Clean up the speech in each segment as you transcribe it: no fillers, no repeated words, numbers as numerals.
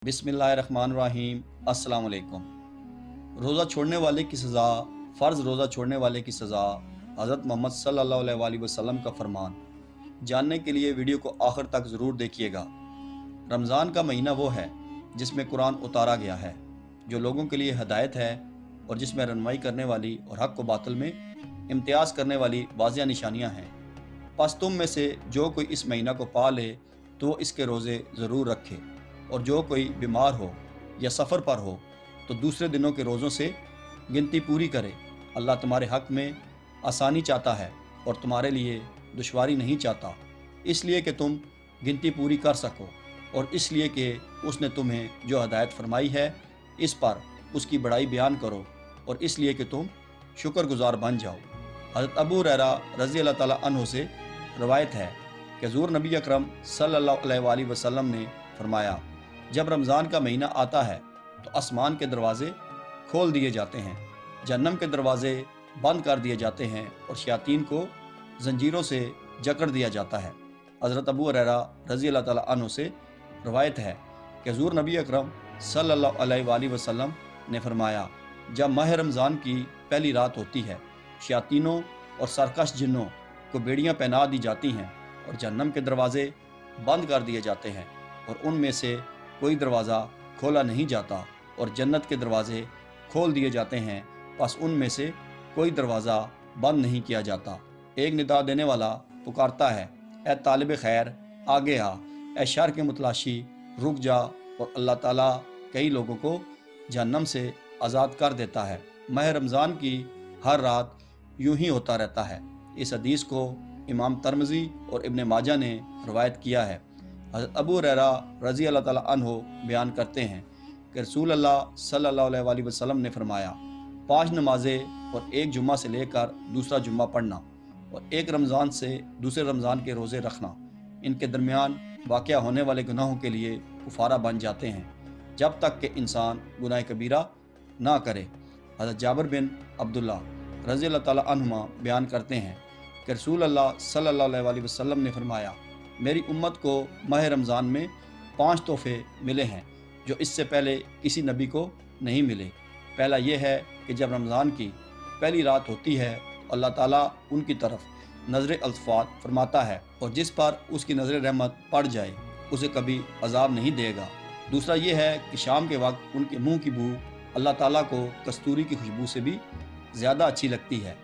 बिस्मिल्लाहिर्रहमानिर्रहीम। अस्सलाम वालेकुम। रोज़ा छोड़ने वाले की सज़ा, फ़र्ज़ रोज़ा छोड़ने वाले की सज़ा, हज़रत मोहम्मद सल्लल्लाहु अलैहि वसल्लम का फ़रमान। जानने के लिए वीडियो को आखिर तक ज़रूर देखिएगा। रमज़ान का महीना वो है जिसमें कुरान उतारा गया है, जो लोगों के लिए हिदायत है और जिसमें रहनुमाई करने वाली और हक़ व बातिल में इम्तियाज़ करने वाली वाज़िह निशानियाँ हैं। बस तुम में से जो कोई इस महीना को पा ले तो वो इसके रोज़े ज़रूर रखे, और जो कोई बीमार हो या सफ़र पर हो तो दूसरे दिनों के रोज़ों से गिनती पूरी करे। अल्लाह तुम्हारे हक़ में आसानी चाहता है और तुम्हारे लिए दुश्वारी नहीं चाहता, इसलिए कि तुम गिनती पूरी कर सको, और इसलिए कि उसने तुम्हें जो हदायत फरमाई है इस पर उसकी बड़ाई बयान करो, और इसलिए कि तुम शुक्रगुजार बन जाओ। हज़रत अबू हुरैरा रज़ी अल्लाह ताला अन्हु से रवायत है कि हुज़ूर नबी अकरम सल्लल्लाहु अलैहि वसल्लम ने फरमाया, जब रमज़ान का महीना आता है तो आसमान के दरवाज़े खोल दिए जाते हैं, जहन्नम के दरवाज़े बंद कर दिए जाते हैं और शयातीन को जंजीरों से जकड़ दिया जाता है। हज़रत अबू हुरैरा रज़ी अल्लाह ताला अन्हु से रवायत है कि हुज़ूर नबी अकरम सल्लल्लाहु अलैहि वसल्लम ने फरमाया, जब माह रमज़ान की पहली रात होती है, शयातीनों और सरकश जिन्नों को बेड़ियाँ पहना दी जाती हैं और जहन्नम के दरवाज़े बंद कर दिए जाते हैं, और उनमें से कोई दरवाज़ा खोला नहीं जाता, और जन्नत के दरवाज़े खोल दिए जाते हैं, बस उनमें से कोई दरवाज़ा बंद नहीं किया जाता। एक निदा देने वाला पुकारता है, ए तालिब खैर आगे आ, ए शर के मुतलाशी रुक जा, और अल्लाह ताला कई लोगों को जहन्नम से आज़ाद कर देता है। माह रमज़ान की हर रात यूं ही होता रहता है। इस हदीस को इमाम तिरमिज़ी और इब्न माजा ने रवायत किया है। हज़रत अबू हुरैरा रज़ी अल्लाह ताला अन्हु बयान करते हैं कि रसूल अल्लाह सल्लल्लाहु अलैहि वसल्लम ने फरमाया, 5 नमाज़ें और एक जुम्मा से लेकर दूसरा जुम्मा पढ़ना और एक रमज़ान से दूसरे रमज़ान के रोज़े रखना, इनके दरमियान वाक़या होने वाले गुनाहों के लिए कुफ़ारा बन जाते हैं, जब तक कि इंसान गुनाह कबीरा ना करे। हज़रत जाबिर बिन अब्दुल्ला रज़ी अल्लाह ताला अन्हुमा बयान करते हैं कि रसूल अल्लाह सल्लल्लाहु अलैहि वसल्लम ने फरमाया, मेरी उम्मत को माह रमज़ान में 5 तोहफ़े मिले हैं जो इससे पहले किसी नबी को नहीं मिले। पहला ये है कि जब रमज़ान की पहली रात होती है अल्लाह ताला उनकी तरफ नज़र अल्तफ़ात फरमाता है, और जिस पर उसकी नज़र रहमत पड़ जाए उसे कभी अजाब नहीं देगा। दूसरा ये है कि शाम के वक्त उनके मुँह की बू अल्लाह ताला को कस्तूरी की खुशबू से भी ज़्यादा अच्छी लगती है।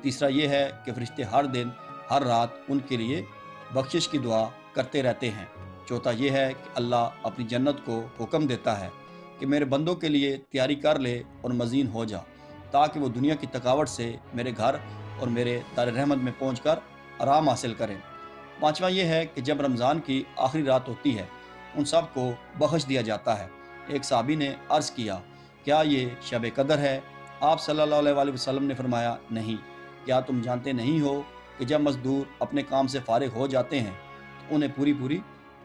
तीसरा ये है कि फरिश्ते हर दिन हर रात उनके लिए बख्शिश की दुआ करते रहते हैं। चौथा ये है कि अल्लाह अपनी जन्नत को हुक्म देता है कि मेरे बंदों के लिए तैयारी कर ले और मज़ीन हो जा, ताकि वो दुनिया की थकावट से मेरे घर और मेरे दार रहमत में पहुंचकर आराम हासिल करें। पाँचवा ये है कि जब रमज़ान की आखिरी रात होती है उन सब को बख्श दिया जाता है। एक साहबी ने अर्ज़ किया, क्या ये शब कदर है? आप सल्लल्लाहु अलैहि वसल्लम ने फरमाया, नहीं। क्या तुम जानते नहीं हो कि जब मज़दूर अपने काम से फारिग हो जाते हैं तो उन्हें पूरी पूरी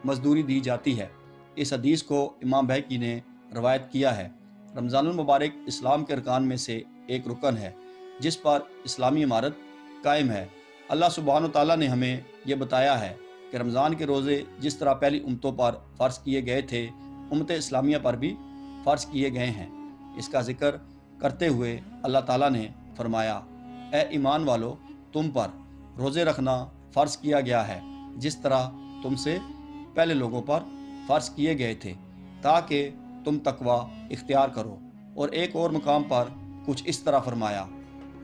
मजदूरी दी जाती है। इस हदीस को इमाम बैहक़ी ने रवायत किया है। रमज़ानुल मुबारक इस्लाम के अरकान में से एक रुकन है जिस पर इस्लामी इमारत कायम है। अल्लाह सुब्हान व तआला ने हमें यह बताया है कि रमज़ान के रोज़े जिस तरह पहली उम्मतों पर फ़र्ज़ किए गए थे, उम्मत इस्लामिया पर भी फ़र्ज़ किए गए हैं। इसका ज़िक्र करते हुए अल्लाह ताला ने फरमाया, ए ईमान वालो, तुम पर रोज़े रखना फ़र्ज़ किया गया है जिस तरह तुमसे पहले लोगों पर फ़र्ज़ किए गए थे, ताकि तुम तकवा इख्तियार करो। और एक और मकाम पर कुछ इस तरह फरमाया,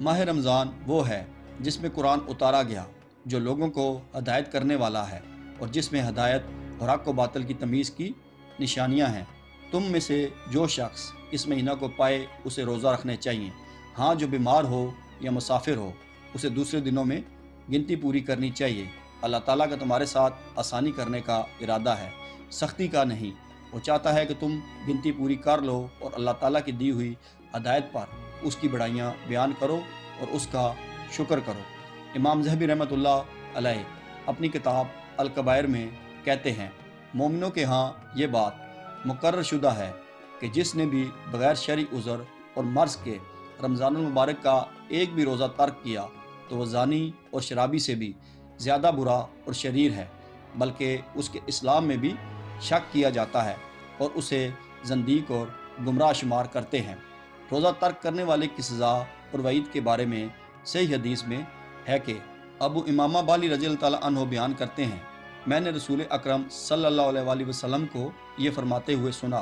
माह रमज़ान वो है जिसमें कुरान उतारा गया, जो लोगों को हदायत करने वाला है और जिसमें हदायत और हक़ व बातिल की तमीज़ की निशानियाँ हैं। तुम में से जो शख्स इस महीना को पाए उसे रोज़ा रखने चाहिए। हाँ, जो बीमार हो या मुसाफिर हो उसे दूसरे दिनों में गिनती पूरी करनी चाहिए। अल्लाह ताला का तुम्हारे साथ आसानी करने का इरादा है, सख्ती का नहीं। वो चाहता है कि तुम गिनती पूरी कर लो और अल्लाह ताला की दी हुई हदायत पर उसकी बड़ाइयाँ बयान करो और उसका शुक्र करो। इमाम ज़हबी रहमतुल्लाह अलैह अपनी किताब अल कबायर में कहते हैं, मोमिनों के यहाँ ये बात मुकर्रर शुदा है कि जिसने भी बग़ैर शरई उज़र और मर्ज़ के रमज़ानुल मुबारक का एक भी रोज़ा तर्क किया तो वह ज़ानी और शराबी से भी ज़्यादा बुरा और शरीर है, बल्कि उसके इस्लाम में भी शक किया जाता है और उसे زندیق اور گمراہ شمار کرتے ہیں۔ روزہ ترک کرنے والے کی سزا اور وعید کے بارے میں صحیح حدیث میں ہے کہ ابو امامہ بالی رضی اللہ تعالیٰ عنہ بیان کرتے ہیں، میں نے رسول اکرم صلی اللہ علیہ وآلہ وسلم کو یہ فرماتے ہوئے سنا،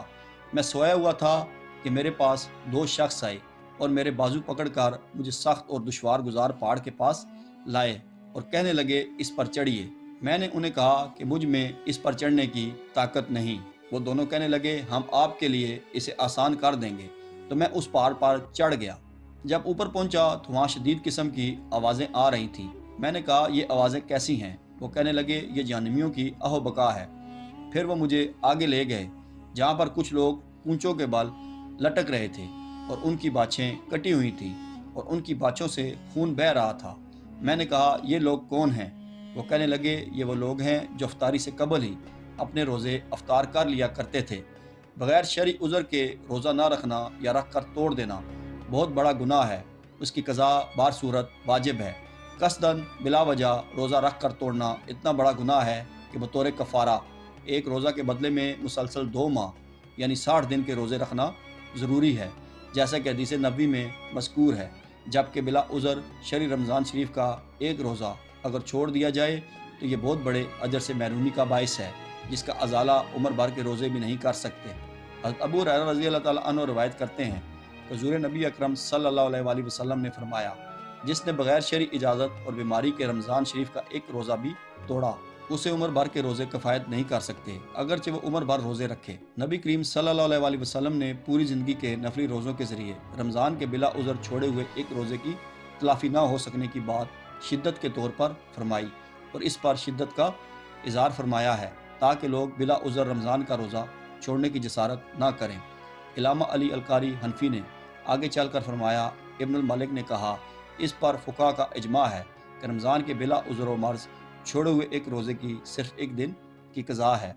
میں سویا ہوا تھا کہ میرے پاس دو شخص آئے اور میرے بازو پکڑ کر مجھے سخت اور دشوار گزار پہاڑ کے پاس لائے اور کہنے لگے اس پر چڑھیے۔ میں نے انہیں کہا کہ مجھ میں اس پر چڑھنے کی طاقت نہیں۔ وہ دونوں کہنے لگے ہم آپ کے لیے اسے آسان کر دیں گے، تو میں اس پہاڑ پر چڑھ گیا۔ جب اوپر پہنچا تو وہاں شدید قسم کی آوازیں آ رہی تھیں۔ میں نے کہا یہ آوازیں کیسی ہیں؟ وہ کہنے لگے یہ جہنمیوں کی اہو بقا ہے۔ پھر وہ مجھے آگے لے گئے جہاں پر کچھ لوگ اونچوں کے بل لٹک رہے تھے اور ان کی باچھیں کٹی ہوئی تھیں اور ان کی باچھوں سے خون بہہ رہا تھا۔ میں نے کہا یہ لوگ کون ہیں؟ وہ کہنے لگے یہ وہ لوگ ہیں جو افطاری سے قبل ہی اپنے روزے افطار کر لیا کرتے تھے۔ بغیر شرعی عذر کے روزہ نہ رکھنا یا رکھ کر توڑ دینا بہت بڑا گناہ ہے، اس کی قضا بار صورت واجب ہے۔ قصداً بلا وجہ روزہ رکھ کر توڑنا اتنا بڑا گناہ ہے کہ بطور کفارہ ایک روزہ کے بدلے میں مسلسل 2 ماہ یعنی 60 دن کے روزے رکھنا ضروری ہے، جیسا کہ حدیث نبوی میں مذکور ہے۔ جبکہ بلا عذر شرعی رمضان شریف کا ایک روزہ اگر چھوڑ دیا جائے تو یہ بہت بڑے اجر سے محرومی کا باعث ہے، جس کا ازالہ عمر بھر کے روزے بھی نہیں کر سکتے۔ حضرت ابو ہریرہ رضی اللہ تعالیٰ عنہ روایت کرتے ہیں کہ حضور نبی اکرم صلی اللہ علیہ وآلہ وسلم نے فرمایا، جس نے بغیر شرعی اجازت اور بیماری کے رمضان شریف کا ایک روزہ بھی توڑا، اسے عمر بھر کے روزے کفایت نہیں کر سکتے، اگرچہ وہ عمر بھر روزے رکھے۔ نبی کریم صلی اللہ علیہ وآلہ وسلم نے پوری زندگی کے نفلی روزوں کے ذریعے رمضان کے بلا عذر چھوڑے ہوئے ایک روزے کی تلافی نہ ہو سکنے کی بات شدت کے طور پر فرمائی اور اس پر شدت کا اظہار فرمایا ہے تاکہ لوگ بلا عذر رمضان کا روزہ چھوڑنے کی جسارت نہ کریں۔ علامہ علی القاری حنفی نے آگے چل کر فرمایا، ابن الملک نے کہا اس پر فقہاء کا اجماع ہے کہ رمضان کے بلا عذر و مرض چھوڑے ہوئے ایک روزے کی صرف ایک دن کی قضا ہے۔